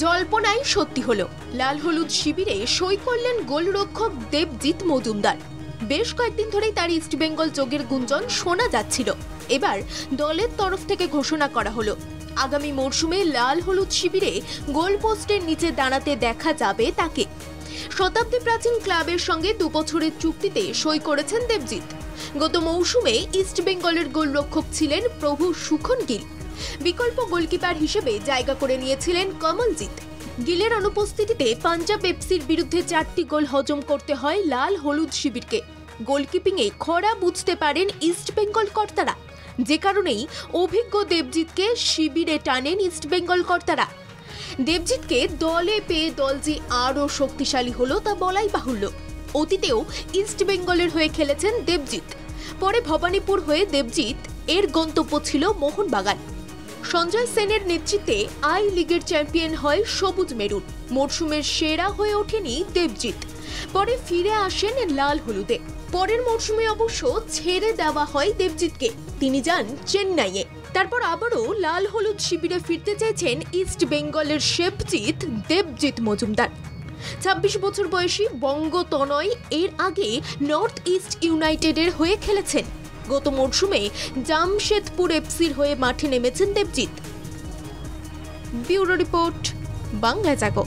জল্পনাই সত্যি হলো, লাল হলুদ শিবিরে সই করলেন গোলরক্ষক দেবজিৎ মজুমদার। বেশ কয়েকদিন ধরেই তার ইস্টবেঙ্গল যোগের গুঞ্জন শোনা যাচ্ছিল। এবার দলের তরফ থেকে ঘোষণা করা হলো, আগামী মরশুমে লাল হলুদ শিবিরে গোলপোস্টের নিচে দাঁড়াতে দেখা যাবে তাকে। শতাব্দী প্রাচীন ক্লাবের সঙ্গে 2 বছরের চুক্তিতে সই করেছেন দেবজিৎ। গত মৌসুমে ইস্টবেঙ্গলের গোলরক্ষক ছিলেন প্রভু সুখন গিল। বিকল্প গোলকিপার হিসেবে জায়গা করে নিয়েছিলেন কমলজিৎ। গিলের অনুপস্থিতিতে পাঞ্জাব এফসির বিরুদ্ধে 4টি গোল হজম করতে হয় লাল হলুদ শিবিরকে। গোলকিপিংয়ে খরা বুঝতে পারেন ইস্টবেঙ্গল কর্তারা, যে কারণেই অভিজ্ঞ দেবজিৎকে শিবিরে টানেন ইস্টবেঙ্গল কর্তারা। দেবজিৎকে দলে পেয়ে দল যে আরও শক্তিশালী হলো তা বলাই বাহুল্য। অতীতেও ইস্টবেঙ্গলের হয়ে খেলেছেন দেবজিৎ। পরে ভবানীপুর হয়ে দেবজিৎ এর গন্তব্য ছিল মোহনবাগান। সঞ্জয় সেনের নেতৃত্বে আই লিগের চ্যাম্পিয়ন হয় সবুজ মেরুন। মরশুমের সেরা হয়ে ওঠেনি দেবজিৎ, পরে ফিরে আসেন লাল হলুদে। পরের মরশুমে অবশ্য ছেড়ে দেওয়া হয় দেবজিৎকে, তিনি যান চেন্নাইয়ে। তারপর আবারও লাল হলুদ শিবিরে ফিরতে চাইছেন ইস্ট বেঙ্গলের শেফজিৎ দেবজিৎ মজুমদার। 26 বছর বয়সী বঙ্গতনয় এর আগে নর্থ ইস্ট ইউনাইটেডের হয়ে খেলেছেন। গত মরশুমে জামশেদপুর এফসির হয়ে মাঠে নেমেছেন দেবজিৎ। ব্যুরো রিপোর্ট, বাংলা জাগো।